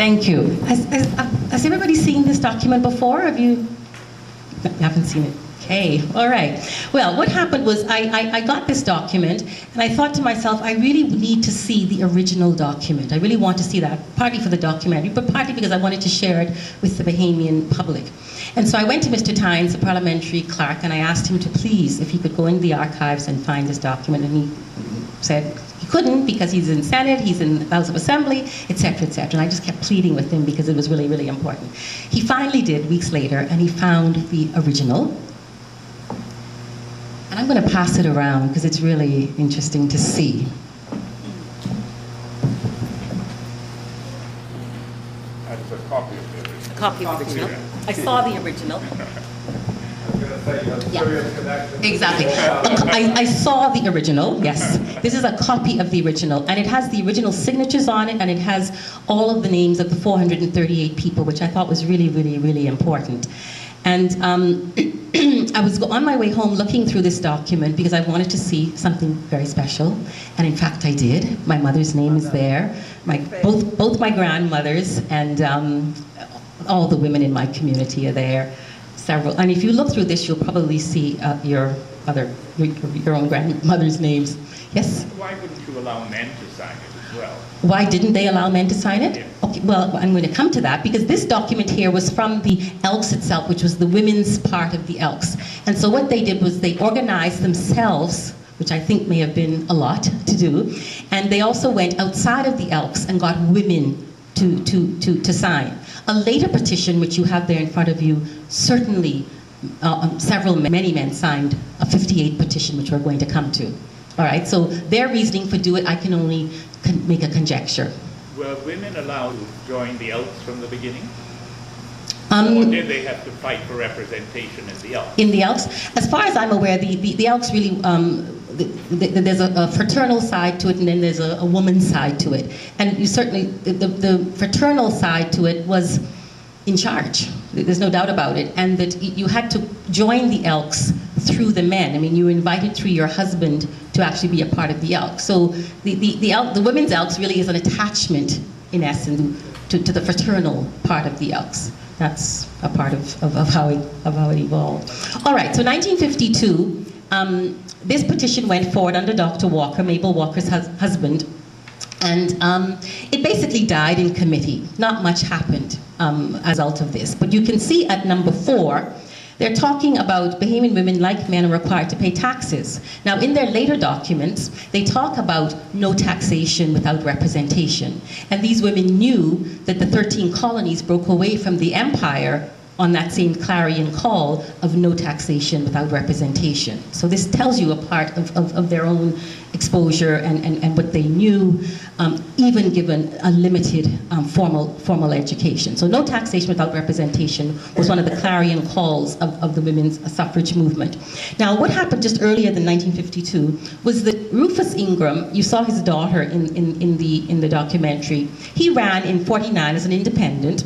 Thank you. Has everybody seen this document before? Have you? You haven't seen it. Okay, all right. Well, what happened was I got this document and I thought to myself, I really need to see the original document. I really want to see that, partly for the documentary, but partly because I wanted to share it with the Bahamian public. And so I went to Mr. Tynes, the parliamentary clerk, and I asked him to please, if he could go into the archives and find this document, and he said he couldn't because he's in Senate, he's in the House of Assembly, etc., etc. And I just kept pleading with him because it was really, really important. He finally did, weeks later, and he found the original. And I'm going to pass it around because it's really interesting to see. That's a copy of the original. A copy of the original. I saw the original. Yeah. Exactly. I saw the original, yes. This is a copy of the original, and it has the original signatures on it, and it has all of the names of the 438 people, which I thought was really, really, really important. And I was on my way home looking through this document because I wanted to see something very special. And in fact, I did. My mother's name is there. Both my grandmothers and all the women in my community are there. Several. And if you look through this, you'll probably see your own grandmother's names. Yes? Why wouldn't you allow men to sign it as well? Why didn't they allow men to sign it? Yeah. Okay, well, I'm going to come to that because this document here was from the Elks itself, which was the women's part of the Elks. And so what they did was they organized themselves, which I think may have been a lot to do, and they also went outside of the Elks and got women to sign. A later petition, which you have there in front of you, certainly many men signed a 58 petition, which we're going to come to. All right, so their reasoning for do it, I can only make a conjecture. Were women allowed to join the Elks from the beginning? Or did they have to fight for representation in the Elks? In the Elks? As far as I'm aware, the Elks really, there's a fraternal side to it, and then there's a woman's side to it. And you certainly, the fraternal side to it was in charge. There's no doubt about it. And that you had to join the Elks through the men. I mean, you were invited through your husband to actually be a part of the Elks. So the women's Elks really is an attachment, in essence, to the fraternal part of the Elks. That's a part of how it evolved. All right, so 1952, this petition went forward under Dr. Walker, Mabel Walker's husband, and it basically died in committee. Not much happened as a result of this. But you can see at number 4, they're talking about Bahamian women, like men, are required to pay taxes. Now, in their later documents, they talk about no taxation without representation. And these women knew that the 13 colonies broke away from the empire on that same clarion call of no taxation without representation. So this tells you a part of their own exposure and what they knew, even given a limited formal education. So no taxation without representation was one of the clarion calls of the women's suffrage movement. Now, what happened just earlier than 1952 was that Rufus Ingram, you saw his daughter in the documentary, he ran in '49 as an independent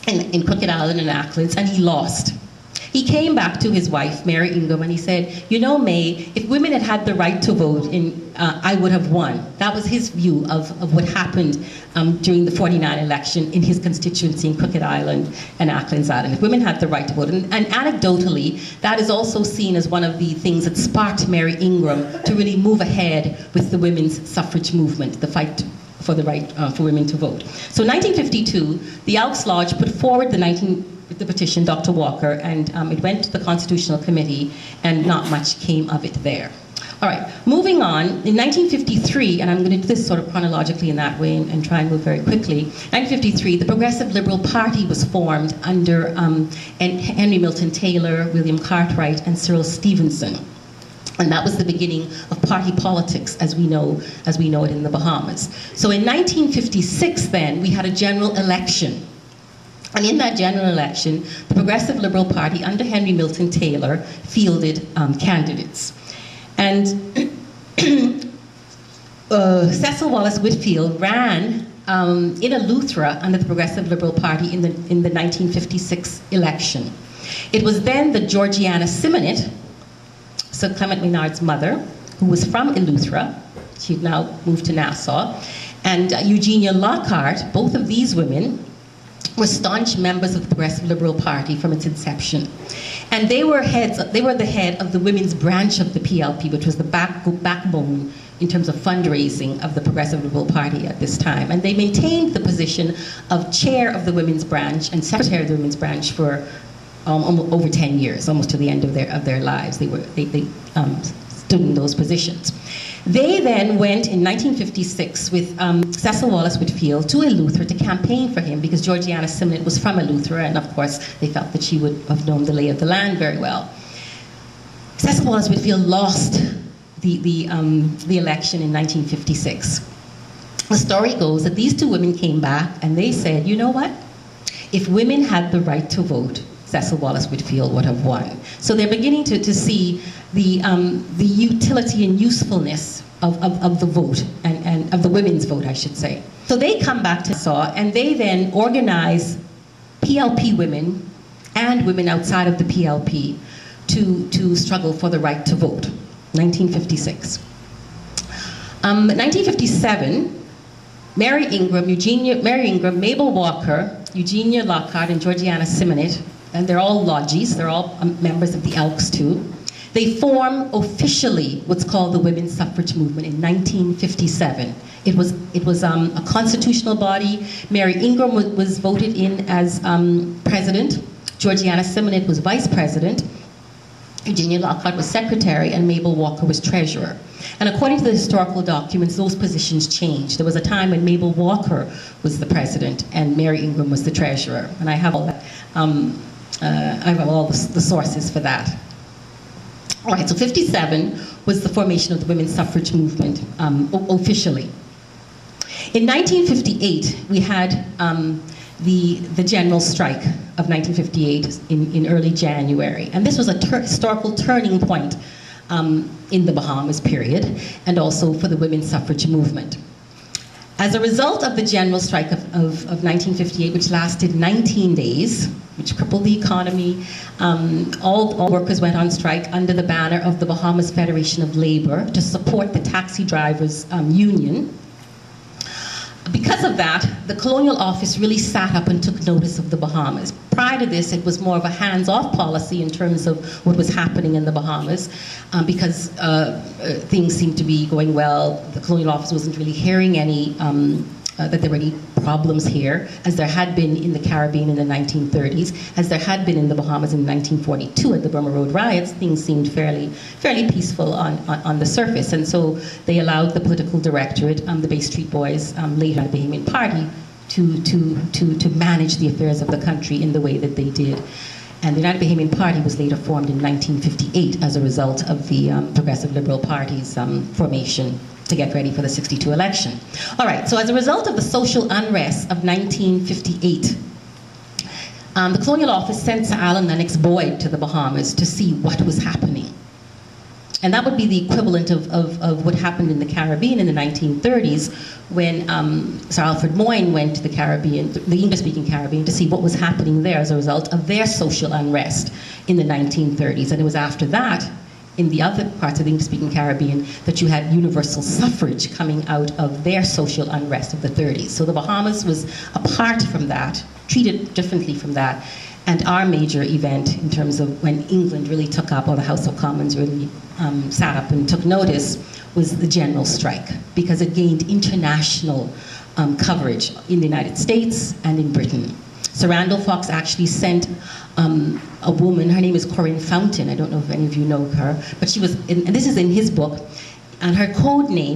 in Crooked Island and Acklands, and he lost. He came back to his wife, Mary Ingram, and he said, you know, May, if women had had the right to vote, I would have won. That was his view of what happened during the '49 election in his constituency in Crooked Island and Acklands Island. If women had the right to vote. And anecdotally, that is also seen as one of the things that sparked Mary Ingram to really move ahead with the women's suffrage movement, the fight for the right for women to vote. So 1952, the Elks Lodge put forward the petition, Dr. Walker, and it went to the Constitutional Committee, and not much came of it there. All right, moving on, in 1953, and I'm going to do this sort of chronologically in that way and try and move very quickly, 1953, the Progressive Liberal Party was formed under Henry Milton Taylor, William Cartwright, and Cyril Stevenson. And that was the beginning of party politics as we know it in the Bahamas. So in 1956 then, we had a general election. And in that general election, the Progressive Liberal Party under Henry Milton Taylor fielded candidates. And Cecil Wallace Whitfield ran in Eleuthera under the Progressive Liberal Party in the 1956 election. It was then that Georgiana Simonette, Sir Clement Maynard's mother, who was from Eleuthera, she'd now moved to Nassau, and Eugenia Lockhart, both of these women were staunch members of the Progressive Liberal Party from its inception. And they were the head of the women's branch of the PLP, which was the backbone in terms of fundraising of the Progressive Liberal Party at this time. And they maintained the position of chair of the women's branch and secretary of the women's branch for over 10 years, almost to the end of their lives. They stood in those positions. They then went in 1956 with Cecil Wallace Whitfield to Eleuthera to campaign for him, because Georgiana Simonette was from Eleuthera, and of course they felt that she would have known the lay of the land very well. Cecil Wallace Whitfield lost the election in 1956. The story goes that these two women came back and they said, you know what? If women had the right to vote, Cecil Wallace Whitfield would have won. So they're beginning to see the utility and usefulness of the vote, and of the women's vote, I should say. So they come back to SAW, and they then organize PLP women and women outside of the PLP to struggle for the right to vote. 1956. 1957, Mary Ingram, Mabel Walker, Eugenia Lockhart, and Georgiana Simonette, and they're all lodgies, they're all members of the Elks too. They form officially what's called the women's suffrage movement in 1957. It was a constitutional body. Mary Ingram was voted in as president. Georgiana Simonette was vice president. Eugenia Lockhart was secretary, and Mabel Walker was treasurer. And according to the historical documents, those positions changed. There was a time when Mabel Walker was the president and Mary Ingram was the treasurer. And I have all that. I have all the sources for that. All right, so 57 was the formation of the women's suffrage movement officially. In 1958, we had the general strike of 1958 in early January. And this was a historical turning point in the Bahamas period, and also for the women's suffrage movement. As a result of the general strike of 1958, which lasted 19 days, which crippled the economy, all workers went on strike under the banner of the Bahamas Federation of Labor to support the taxi drivers' union. Because of that, the colonial office really sat up and took notice of the Bahamas. Prior to this, it was more of a hands-off policy in terms of what was happening in the Bahamas, because things seemed to be going well. The colonial office wasn't really hearing any that there were any problems here, as there had been in the Caribbean in the 1930s, as there had been in the Bahamas in 1942 at the Burma Road riots. Things seemed fairly peaceful on the surface, and so they allowed the political directorate, the Bay Street Boys, later the Bahamian Party, to manage the affairs of the country in the way that they did. And the United Bahamian Party was later formed in 1958 as a result of the Progressive Liberal Party's formation to get ready for the 62 election. All right, so as a result of the social unrest of 1958, the colonial office sent Sir Allen Lennox Boyd to the Bahamas to see what was happening. And that would be the equivalent of what happened in the Caribbean in the 1930s, when Sir Alfred Moyne went to the Caribbean, the English-speaking Caribbean, to see what was happening there as a result of their social unrest in the 1930s. And it was after that, in the other parts of the English-speaking Caribbean, that you had universal suffrage coming out of their social unrest of the 30s. So the Bahamas was apart from that, treated differently from that. And our major event, in terms of when England really took up, or the House of Commons really sat up and took notice, was the general strike, because it gained international coverage in the United States and in Britain. Sir Randall Fox actually sent a woman, her name is Corinne Fountain, I don't know if any of you know her, but she was, and this is in his book, and her code name